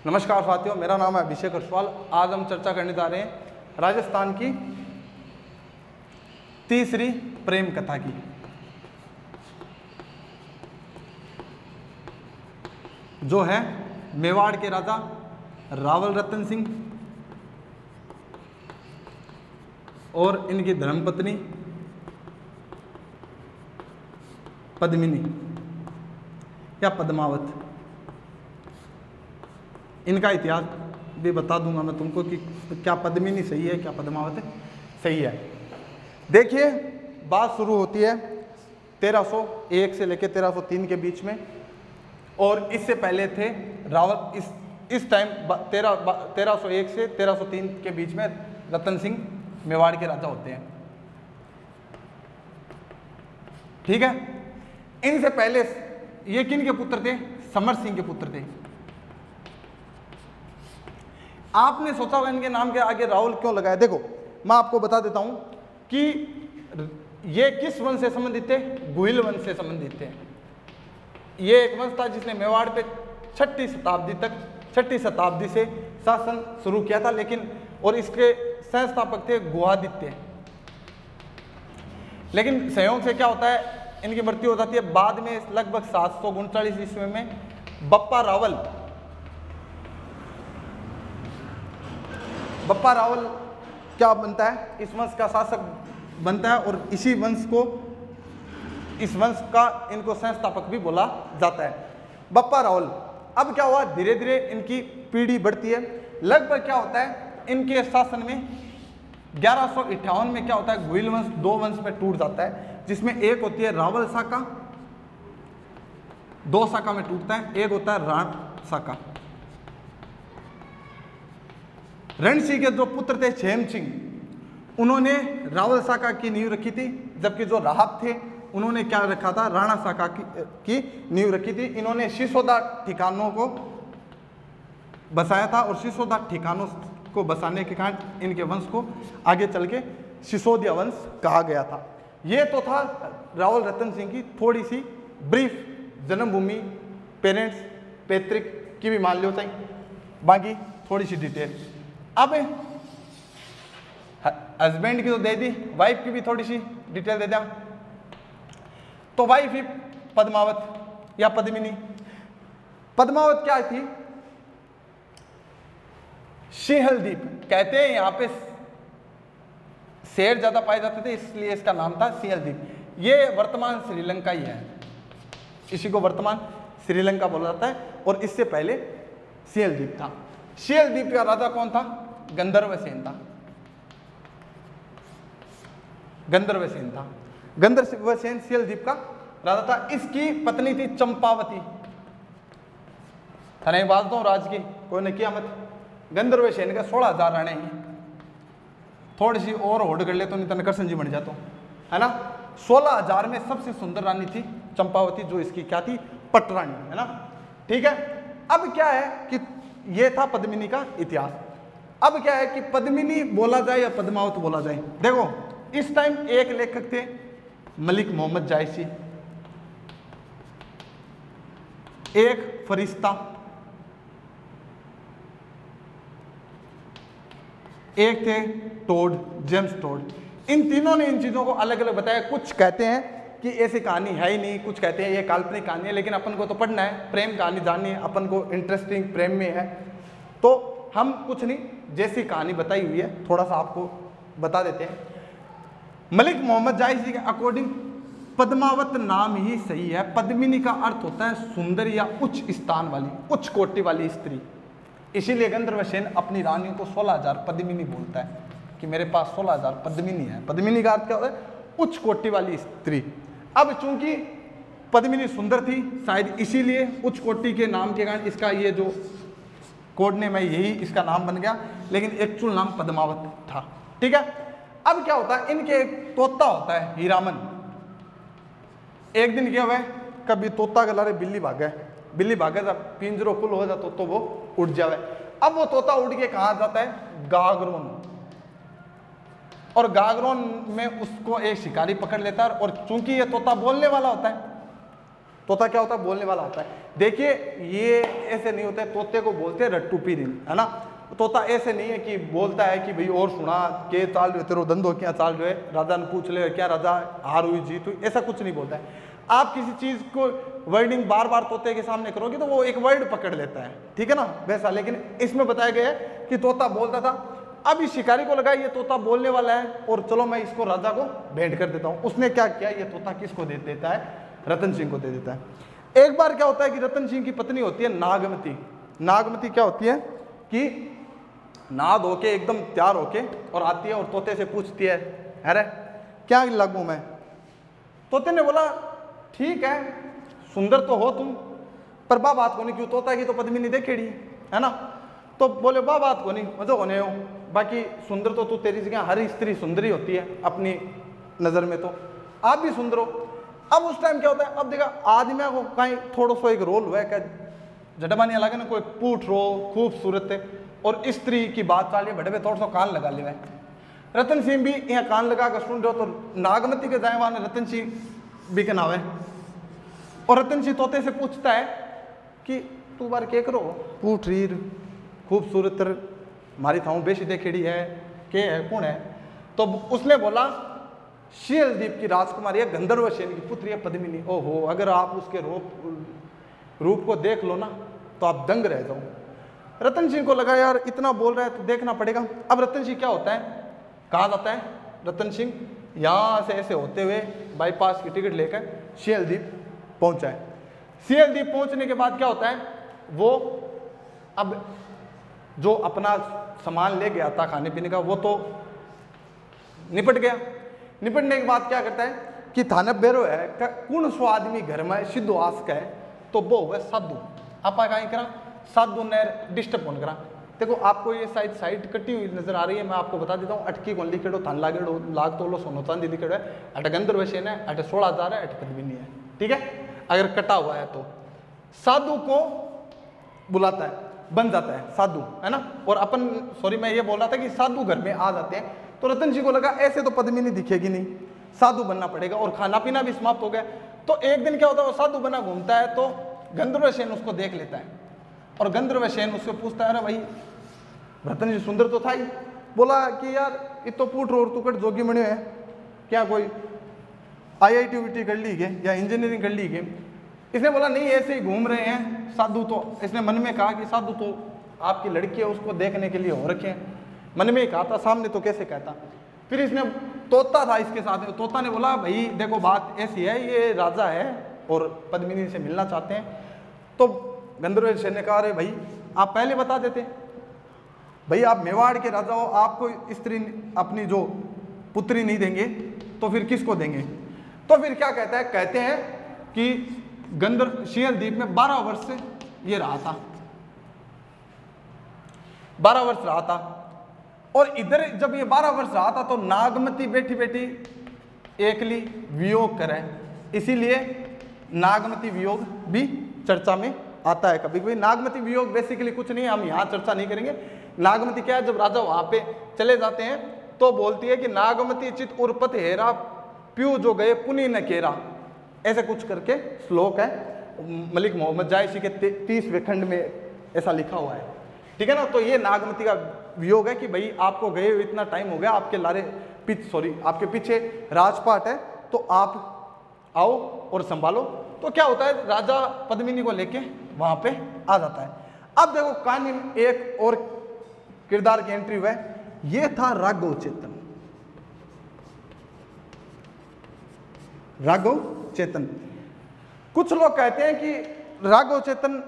नमस्कार साथियों, मेरा नाम है अभिषेक अग्रवाल। आज हम चर्चा करने जा रहे हैं राजस्थान की तीसरी प्रेम कथा की। जो है मेवाड़ के राजा रावल रतन सिंह और इनकी धर्मपत्नी पद्मिनी या पद्मावत। इनका इतिहास भी बता दूंगा मैं तुमको कि क्या पद्मिनी सही है क्या पद्मावत सही है। देखिए, बात शुरू होती है 1301 से लेकर 1303 के बीच में, और इससे पहले थे रावल। इस टाइम 1301 से 1303 के बीच में रतन सिंह मेवाड़ के राजा होते हैं। ठीक है। इनसे पहले ये किन के पुत्र थे? समर सिंह के पुत्र थे। आपने सोचा होगा इनके नाम के आगे रावल क्यों लगाया। देखो, मैं आपको बता देता हूं कि ये किस वंश से संबंधित थे? गुहिल वंश से संबंधित थे। ये एक वंश था जिसने मेवाड़ पे 6वीं शताब्दी से शासन शुरू किया था, लेकिन और इसके संस्थापक थे गुहादित्य। लेकिन संयोग से क्या होता है, इनकी मृत्यु हो जाती है बाद में लगभग 739 ईस्वी में। बप्पा रावल क्या बनता है? इस वंश का शासक बनता है, और इस वंश का इनको संस्थापक भी बोला जाता है, बप्पा रावल। अब क्या हुआ, धीरे धीरे इनकी पीढ़ी बढ़ती है। लगभग क्या होता है, इनके शासन में 1158 में क्या होता है, गुहिल वंश 2 वंश में टूट जाता है, जिसमें एक होती है रावल शाखा, 2 शाखा में टूटता है। एक होता है राण शाखा। रण सिंह के जो पुत्र थे क्षेम सिंह, उन्होंने रावल शाखा की नींव रखी थी, जबकि जो राहब थे उन्होंने क्या रखा था? राणा शाखा की नींव रखी थी। इन्होंने सिसोदा ठिकानों को बसाया था, और सिसोदा ठिकानों को बसाने के कारण इनके वंश को आगे चल के सिसोदिया वंश कहा गया था। ये तो था रावल रतन सिंह की थोड़ी सी ब्रीफ जन्मभूमि, पेरेंट्स, पैतृक की भी मान लो चाहिए, बाकी थोड़ी सी डिटेल। अब हस्बैंड की तो दे दी, वाइफ की भी थोड़ी सी डिटेल दे दिया। तो वाइफ ही पद्मावत या पद्मिनी। पद्मावत क्या थी? सिंहलदीप कहते हैं, यहां पे शेर ज्यादा पाए जाते थे, इसलिए इसका नाम था सिंहलदीप। ये वर्तमान श्रीलंका ही है, इसी को वर्तमान श्रीलंका बोला जाता है, और इससे पहले सिंहलदीप था। सिंहलदीप का राजा कौन था? गंधर्वसेन था। गंधर्वसेन सिंहलदीप का राजा था। इसकी पत्नी थी चंपावती। थाने बात दो राज की, कोई ने किया मत। गंधर्वसेन का 16,000 राणे हैं। थोड़ी सी और होड़ कर ले तो नहीं तो नरसिंह जी बन जाता है ना। 16,000 में सबसे सुंदर रानी थी चंपावती, जो इसकी क्या थी? पटरानी, है ना। ठीक है। अब क्या है कि ये था पद्मिनी का इतिहास। अब क्या है कि पद्मिनी बोला जाए या पद्मावत बोला जाए। देखो, इस टाइम एक लेखक थे मलिक मोहम्मद जायसी, एक फरिश्ता, एक थे टोड, जेम्स टोड। इन तीनों ने इन चीजों को अलग अलग बताया। कुछ कहते हैं कि ऐसी कहानी है ही नहीं, कुछ कहते हैं ये काल्पनिक कहानी है, लेकिन अपन को तो पढ़ना है, प्रेम कहानी जाननी है, अपन को इंटरेस्टिंग प्रेम में है, तो हम कुछ नहीं, जैसी कहानी बताई हुई है थोड़ा सा आपको बता देते हैं। मलिक मोहम्मद जायसी के अकॉर्डिंग पद्मावत नाम ही सही है। पद्मिनी का अर्थ होता है सुंदर या उच्च स्थान वाली, उच्च कोटि वाली स्त्री। इसीलिए गंधर्वसेन अपनी रानी को 16,000 पद्मिनी बोलता है कि मेरे पास 16,000 पद्मिनी है। पद्मिनी का अर्थ क्या होता है? उच्च कोटि वाली स्त्री। अब चूंकि पद्मिनी सुंदर थी, शायद इसीलिए उच्च कोटि के नाम के कारण इसका ये जो कोड नेम है यही इसका नाम बन गया, लेकिन एक्चुअल नाम पद्मावत था। ठीक है। अब क्या होता है, इनके एक तोता होता है हीरामन। एक दिन क्या हुआ, कभी तोता के लारे बिल्ली भागे जब पिंजरो फुल हो जाता तो वो उड़ जावे। अब वो तोता उड़ के कहा जाता है? गागरोन। और गागरोन में उसको एक शिकारी पकड़ लेता है, और चूंकि ये तोता बोलने वाला होता है तोता क्या होता है, बोलने वाला होता है। देखिए ये ऐसे नहीं होता है, तोते को बोलते हैं रट्टू पीरिन, है ना। तोता ऐसे नहीं है कि बोलता है कि भाई और सुना के चाल रहे तेरो धंधो क्या चाल रहे, राजा ने पूछ ले क्या राजा हार हुई जीत हुई, ऐसा कुछ नहीं बोलता है। आप किसी चीज को वर्डिंग बार बार तोते के सामने करोगे तो वो एक वर्ड पकड़ लेता है, ठीक है ना, वैसा। लेकिन इसमें बताया गया है कि तोता बोलता था। अब इस शिकारी को लगा ये तोता बोलने वाला है और चलो मैं इसको राजा को भेंट कर देता हूँ। उसने क्या किया, ये तोता किसको दे देता है, रतन सिंह को दे देता है। एक बार क्या होता है कि रतन सिंह की पत्नी होती है नागमती। नागमती क्या होती है कि नहा धो के एकदम तैयार होके और आती है और तोते से पूछती है, अरे क्या लगूं मैं। तोते ने बोला ठीक है सुंदर तो हो तुम, पर बा बात को नहीं, क्यों तोता की तो पद्मिनी नहीं देखेड़ी, है ना। तो बोले बा बात को नहीं, मजो होने हो, बाकी सुंदर तो तू तेरी जगह, हर स्त्री सुंदरी होती है अपनी नजर में, तो आप भी सुंदर हो। अब उस टाइम क्या होता है, अब देखा आदमी को कहीं थोड़ा सा एक रोल हुआ है क्या जटमानी अलग है ना, कोई पूछ रो खूबसूरत है और स्त्री की बात चाल बड़े में थोड़ा सा कान लगा लिया है। रतन सिंह भी यहाँ कान लगा कर सुन रहे हो, तो नागमती के जाए वहां रतन सिंह भी के नाव है। और रतन सिंह तोते से पूछता है कि तू बार क्या करो, पूछ रीर खूबसूरत मारी थाऊ बेशी देखेड़ी है, के है कौन है। तो उसने बोला शीलदीप की राजकुमारी है, गंधर्व सेन की पुत्री है पद्मिनी। ओहो, अगर आप उसके रूप को देख लो ना तो आप दंग रह जाओ। रतन सिंह को लगा यार इतना बोल रहा है तो देखना पड़ेगा। अब रतन सिंह क्या होता है, कहा जाता है रतन सिंह यहाँ से ऐसे होते हुए बाईपास की टिकट लेकर शीलदीप पहुंचा है। शीलदीप पहुंचने के बाद क्या होता है, वो अब जो अपना सामान ले गया था खाने पीने का वो तो निपट गया। निपटने के बाद क्या करता है कि थाना बेरो है कौन सो आदमी घर में सिद्धू आस्क है, तो वो हुआ साधु। आपा कहीं करा साधु ने डिस्टर्ब कौन करा। देखो आपको ये साइड कटी हुई नजर आ रही है, मैं आपको बता देता हूँ। अटकी कौन लिखेड़ो, थान लागेड़ो, लाग तोलो सोनो चांदी लिखेड़ो है, अट गंधर्व सेन है, अट 16,000 है, अट पद्मिनी है, ठीक है। अगर कटा हुआ है तो साधु को बुलाता है, बन जाता है साधु, है ना। और अपन सॉरी मैं ये बोल रहा था कि साधु घर में आ जाते हैं। तो रतन जी को लगा ऐसे तो पद्मिनी दिखेगी नहीं, साधु बनना पड़ेगा, और खाना पीना भी समाप्त हो गया। तो एक दिन क्या होता है, वो साधु बना घूमता है तो गंधर्व सेन उसको देख लेता है और गंधर्व सेन उससे पूछता है, अरे भाई रतन जी सुंदर तो था ही। बोला कि यार ये तो पूट और तू कट जोगी मणि है, क्या कोई IIT UIT कर ली के या इंजीनियरिंग कर ली के। इसने बोला नहीं ऐसे ही घूम रहे हैं साधु। तो इसने मन में कहा कि साधु तो आपकी लड़की है उसको देखने के लिए हो रखे हैं, मन में ही कहा था, सामने तो कैसे कहता। फिर इसने तोता था इसके साथ, तोता ने बोला भाई देखो बात ऐसी है, ये राजा है और पद्मिनी से मिलना चाहते हैं। तो गंधर्व सेन ने कहा अरे भाई आप पहले बता देते, भाई आप मेवाड़ के राजा हो, आपको स्त्री अपनी जो पुत्री नहीं देंगे तो फिर किसको देंगे। तो फिर क्या कहता है, कहते हैं कि गंधर्व शीलदीप में 12 वर्ष से ये रहा था, 12 वर्ष रहा था। और इधर जब ये 12 वर्ष रहा था तो नागमती बैठी बैठी एकली वियोग करे, इसीलिए नागमती वियोग भी चर्चा में आता है कभी कभी। नागमती वियोग बेसिकली कुछ नहीं है, हम यहाँ चर्चा नहीं करेंगे। नागमती क्या है, जब राजा वहां पे चले जाते हैं तो बोलती है कि नागमती चित उर्पत हेरा प्यू जो गए पुनि न केरा, ऐसे कुछ करके श्लोक है मलिक मोहम्मद जायसी के 30वें खंड में ऐसा लिखा हुआ है, ठीक है ना। तो ये नागमती का वियोग है कि भाई आपको गए हुए इतना टाइम हो गया, आपके लारे आपके पीछे राजपाट है, तो आप आओ और संभालो। तो क्या होता है, राजा पद्मिनी को लेके वहां पे आ जाता है। अब देखो कहानी में एक और किरदार की एंट्री हुआ है, ये था राघव चेतन। राघव चेतन, कुछ लोग कहते हैं कि राघव चेतन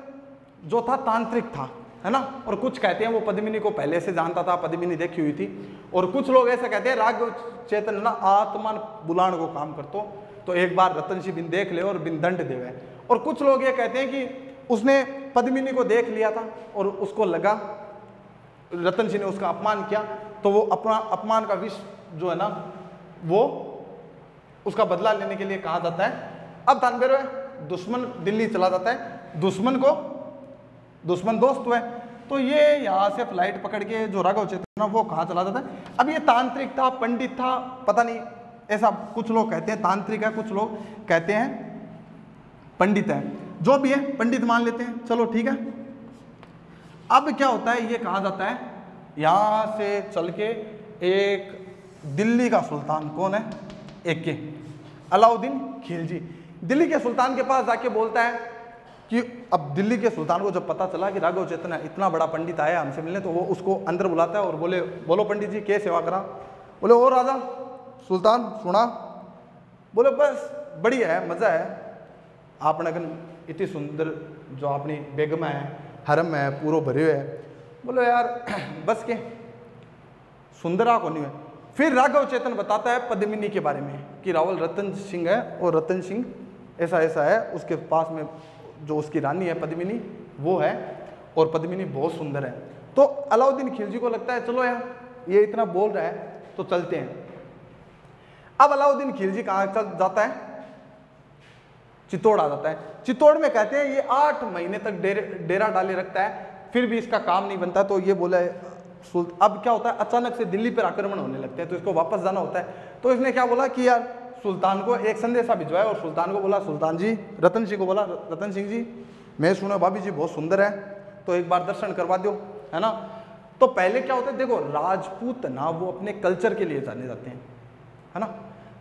जो था तांत्रिक था, है ना, और कुछ कहते हैं वो पद्मिनी को पहले से जानता था, पद्मिनी देखी हुई थी। और कुछ लोग ऐसा कहते हैं राघव चेतन ना आत्मा बुलाण को काम करतो, तो एक बार रतन सिंह बिन देख ले और बिन दंड देवे। और कुछ लोग ये कहते हैं कि उसने पद्मिनी को देख लिया था और उसको लगा रतन सिंह ने उसका अपमान किया, तो वो अपना अपमान का विष जो है ना वो उसका बदला लेने के लिए कहा जाता है। अब तानबेरो है, दुश्मन दिल्ली चला जाता है, दुश्मन दोस्त हुए, तो ये यहाँ से फ्लाइट पकड़ के जो राघव चेतन वो कहाँ चला जाता है। अब ये तांत्रिक था, पंडित था, पता नहीं, ऐसा कुछ लोग कहते हैं तांत्रिक है, कुछ लोग कहते हैं पंडित है, जो भी है पंडित मान लेते हैं, चलो ठीक है। अब क्या होता है, ये कहा जाता है यहाँ से चल के एक दिल्ली का सुल्तान, कौन है, एक के अलाउद्दीन खिलजी, दिल्ली के सुल्तान के पास जाके बोलता है कि अब दिल्ली के सुल्तान को जब पता चला कि राघव चेतन इतना बड़ा पंडित आया हमसे मिलने, तो वो उसको अंदर बुलाता है और बोले, बोलो पंडित जी क्या सेवा करा। बोले ओ राजा सुल्तान सुना। बोले बस बढ़िया है, मज़ा है, आपने अगर इतनी सुंदर जो अपनी बेगम है, हरम है, पूरा भरे हुए है। बोलो यार बस के सुंदरा को नहीं है। फिर राघव चेतन बताता है पद्मिनी के बारे में कि रावल रतन सिंह है और रतन सिंह ऐसा ऐसा है, उसके पास में जो उसकी रानी है पद्मिनी वो है, और पद्मिनी बहुत सुंदर है। तो अलाउद्दीन खिलजी को लगता है चलो यार ये इतना बोल रहा है तो चलते हैं। अब अलाउद्दीन खिलजी कहाँ चल जाता है, चित्तौड़ आ जाता है। चित्तौड़ में कहते हैं ये 8 महीने तक डेरा डाले रखता है, फिर भी इसका काम नहीं बनता। तो ये बोला अब क्या होता है, अचानक से दिल्ली पर आक्रमण होने लगते हैं, तो इसको वापस जाना होता है। तो इसने क्या बोला कि यार सुल्तान को एक संदेशा भिजवाया, और सुल्तान को बोला, सुल्तान जी रतन सिंह को बोला, रतन सिंह जी मैं सुना भाभी जी बहुत सुंदर है, तो एक बार दर्शन करवा दो, है ना। तो पहले क्या होता है, देखो राजपूत ना वो अपने कल्चर के लिए जाने जाते हैं, है ना,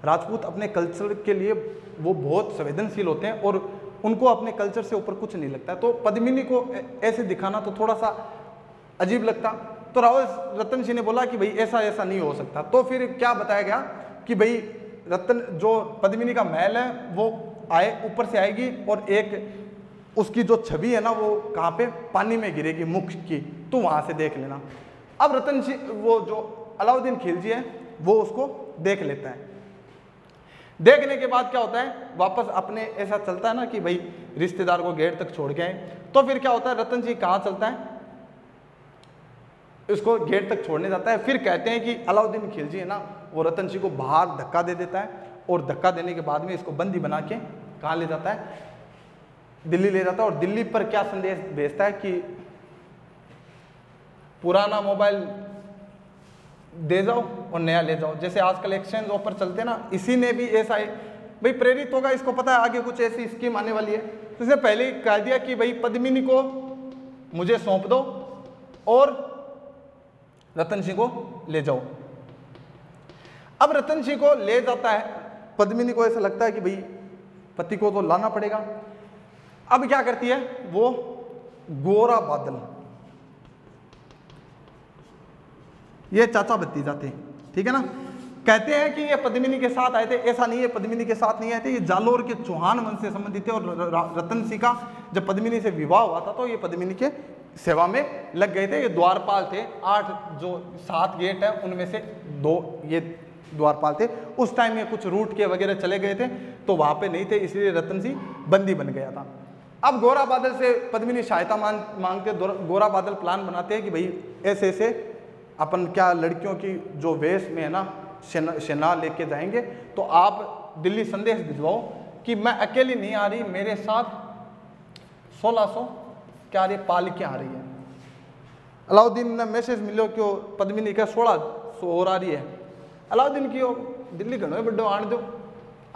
राजपूत अपने कल्चर के लिए वो बहुत संवेदनशील होते हैं और उनको अपने कल्चर से ऊपर कुछ नहीं लगता है। तो पद्मिनी को ऐसे दिखाना तो थोड़ा सा अजीब लगता। तो रावल रतन सिंह ने बोला कि भाई ऐसा ऐसा नहीं हो सकता। तो फिर क्या बताया गया कि भाई रतन जो पद्मिनी का महल है वो आए ऊपर से आएगी, और एक उसकी जो छवि है ना वो कहाँ पे पानी में गिरेगी मुख की, तो वहाँ से देख लेना। अब रतन सिंह वो जो अलाउद्दीन खिलजी है वो उसको देख लेता है। देखने के बाद क्या होता है, वापस अपने ऐसा चलता है ना कि भाई रिश्तेदार को गेट तक छोड़ के आए। तो फिर क्या होता है, रतन सिंह कहाँ चलता है, इसको गेट तक छोड़ने जाता है। फिर कहते हैं कि अलाउद्दीन खिलजी है ना वो रतन सिंह को बाहर धक्का दे देता है, और धक्का देने के बाद में इसको बंदी बना के कहाँ ले जाता है, दिल्ली ले जाता है। और दिल्ली पर क्या संदेश भेजता है कि पुराना मोबाइल दे जाओ और नया ले जाओ, जैसे आजकल एक्सचेंज ऑफर चलते हैं ना, इसी ने भी ऐसा है भाई प्रेरित होगा, इसको पता है आगे कुछ ऐसी स्कीम आने वाली है। तो इसने पहले ही कह दिया कि भाई पद्मिनी को मुझे सौंप दो और रतन सिंह को ले जाओ। अब रतन सिंह को ले जाता है, पद्मिनी को ऐसा लगता है कि भाई पति को तो लाना पड़ेगा। अब क्या करती है वो, गोरा बादल, ये चाचा भतीजा थे, ठीक है ना, कहते हैं कि ये पद्मिनी के साथ आए थे। ऐसा नहीं है, पद्मिनी के साथ नहीं आए थे, ये जालोर के चौहान वंश से संबंधित थे। और रतन सिंह का जब पद्मिनी से विवाह हुआ था तो ये पद्मिनी के सेवा में लग गए थे। ये द्वारपाल थे, 8 जो 7 गेट है उनमें से 2 ये द्वारपाल थे। उस टाइम ये कुछ रूट के वगैरह चले गए थे तो वहां पे नहीं थे, इसलिए रतन सिंह बंदी बन गया था। अब गोरा बादल से पद्मिनी सहायता मांगते, गोरा बादल प्लान बनाते हैं कि भाई ऐसे ऐसे अपन क्या लड़कियों की जो वेश में है ना सेना लेके जाएंगे, तो आप दिल्ली संदेश भिजवाओ कि मैं अकेली नहीं आ रही, मेरे साथ 1600 क्या रही पालकियाँ आ रही है। अलाउद्दीन ने मैसेज मिलो कि पद्मिनी का 1600 और आ रही है। अलाउद्दीन की दिल्ली घणो बड़ो आन दो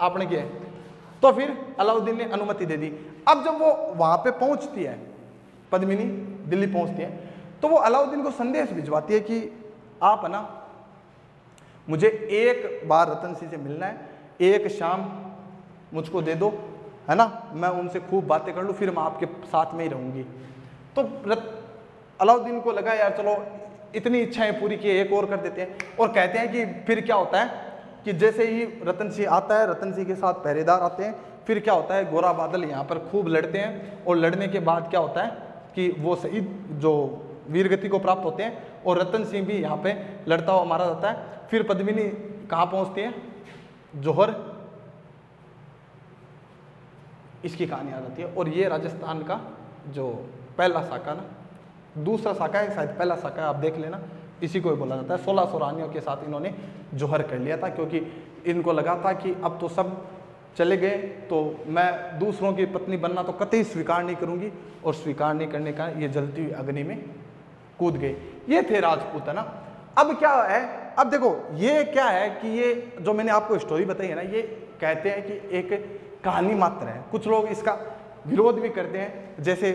आपने किया। तो फिर अलाउद्दीन ने अनुमति दे दी। अब जब वो वहाँ पे पहुँचती है, पद्मिनी दिल्ली पहुँचती है, तो वो अलाउद्दीन को संदेश भिजवाती है कि आप है ना मुझे एक बार रतन सिंह से मिलना है, एक शाम मुझको दे दो, है ना, मैं उनसे खूब बातें कर लूँ, फिर मैं आपके साथ में ही रहूँगी। तो अलाउद्दीन को लगा यार चलो इतनी इच्छाएं पूरी की, एक और कर देते हैं। और कहते हैं कि फिर क्या होता है कि जैसे ही रतन सिंह आता है, रतन सिंह के साथ पहरेदार आते हैं, फिर क्या होता है गोरा बादल यहाँ पर खूब लड़ते हैं, और लड़ने के बाद क्या होता है कि वो शहीद जो वीरगति को प्राप्त होते हैं, और रतन सिंह भी यहाँ पे लड़ता हुआ मारा जाता है। फिर पद्मिनी कहाँ पहुँचती है, जौहर, इसकी कहानी आ जाती है। और ये राजस्थान का जो पहला साका ना, दूसरा साका है शायद, पहला साका आप देख लेना, इसी को ही बोला जाता है। 1600 रानियों के साथ इन्होंने जौहर कर लिया था, क्योंकि इनको लगा था कि अब तो सब चले गए तो मैं दूसरों की पत्नी बनना तो कतई स्वीकार नहीं करूंगी, और स्वीकार नहीं करने का ये जलती हुई अग्नि में कूद गए। ये थे राजपूत, है ना। अब क्या है, अब देखो ये क्या है कि ये जो मैंने आपको स्टोरी बताई है ना, ये कहते हैं कि एक कहानी मात्र है। कुछ लोग इसका विरोध भी करते हैं, जैसे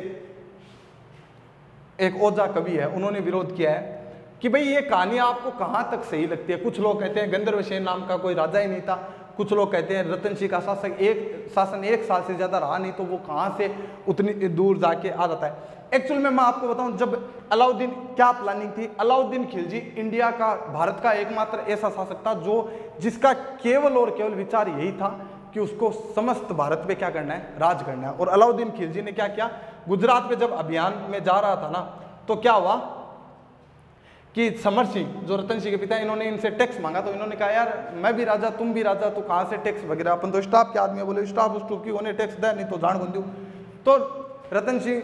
एक ओझा कवि है, उन्होंने विरोध किया है कि भाई ये कहानी आपको कहाँ तक सही लगती है। कुछ लोग कहते हैं गंधर्वसेन नाम का कोई राजा ही नहीं था, कुछ लोग कहते हैं रतन सिंह का शासन एक साल से ज़्यादा रहा नहीं, तो वो कहाँ से उतनी दूर जाके आ जाता है। एक्चुअल में मैं आपको बताऊं, जब अलाउद्दीन, क्या प्लानिंग थी, अलाउद्दीन खिलजी इंडिया का, भारत का एकमात्र ऐसा शासक था जिसका केवल और केवल विचार यही था कि उसको समस्त भारत पे क्या करना है, राज करना है। और अलाउद्दीन खिलजी ने क्या किया, गुजरात पे जब अभियान में जा रहा था ना, तो क्या हुआ कि समर सिंह जो रतन सिंह के पिता, इन्होंने इनसे टैक्स मांगा। तो इन्होंने कहा यार मैं भी राजा तुम भी राजा, तो कहाँ से टैक्स वगैरह, अपन तो स्टाफ के आदमी है। बोले स्टाफ उस की उन्हें टैक्स दे, नहीं तो जान बंदू। तो रतन सिंह,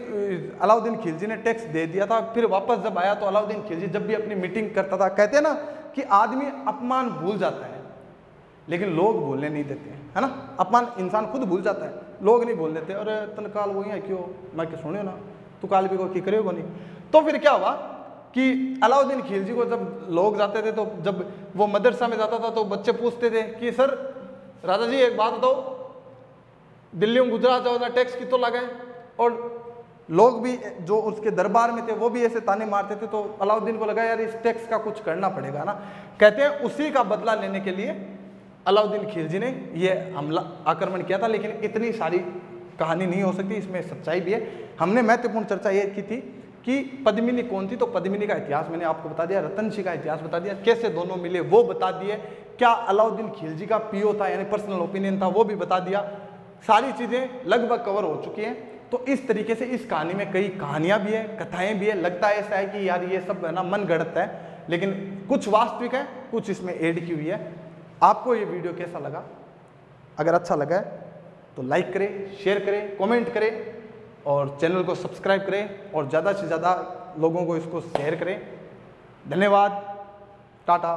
अलाउद्दीन खिलजी ने टैक्स दे दिया था। फिर वापस जब आया तो अलाउद्दीन खिलजी जब भी अपनी मीटिंग करता था, कहते हैं ना कि आदमी अपमान भूल जाता है लेकिन लोग भूलने नहीं देते हैं, है ना। अपमान इंसान खुद भूल जाता है, लोग नहीं भूल देते। अरे तनकाल वो है क्यों, मैं क्या सुनियो ना, तू काल भी को की करेगा नहीं। तो फिर क्या हुआ कि अलाउद्दीन खिलजी को जब लोग जाते थे, तो जब वो मदरसा में जाता था तो बच्चे पूछते थे कि सर राजा जी एक बात बताओ, दिल्ली में गुजरात जाओ ना, टैक्स कितना लगा है। और लोग भी जो उसके दरबार में थे वो भी ऐसे ताने मारते थे। तो अलाउद्दीन को लगा यार इस टैक्स का कुछ करना पड़ेगा ना। कहते हैं उसी का बदला लेने के लिए अलाउद्दीन खिलजी ने ये हमला आक्रमण किया था। लेकिन इतनी सारी कहानी नहीं हो सकती, इसमें सच्चाई भी है। हमने महत्वपूर्ण चर्चा ये की थी कि पद्मिनी कौन थी, तो पद्मिनी का इतिहास मैंने आपको बता दिया, रतन सिंह का इतिहास बता दिया, कैसे दोनों मिले वो बता दिए, क्या अलाउद्दीन खिलजी का पीओ था यानी पर्सनल ओपिनियन था वो भी बता दिया। सारी चीज़ें लगभग कवर हो चुकी हैं। तो इस तरीके से इस कहानी में कई कहानियाँ भी है, कथाएँ भी है। लगता है ऐसा है कि यार ये सब है ना मन गढ़त है, लेकिन कुछ वास्तविक है, कुछ इसमें ऐड की हुई है। आपको ये वीडियो कैसा लगा? अगर अच्छा लगा है तो लाइक करें, शेयर करें, कमेंट करें और चैनल को सब्सक्राइब करें और ज़्यादा से ज़्यादा लोगों को इसको शेयर करें। धन्यवाद, टाटा।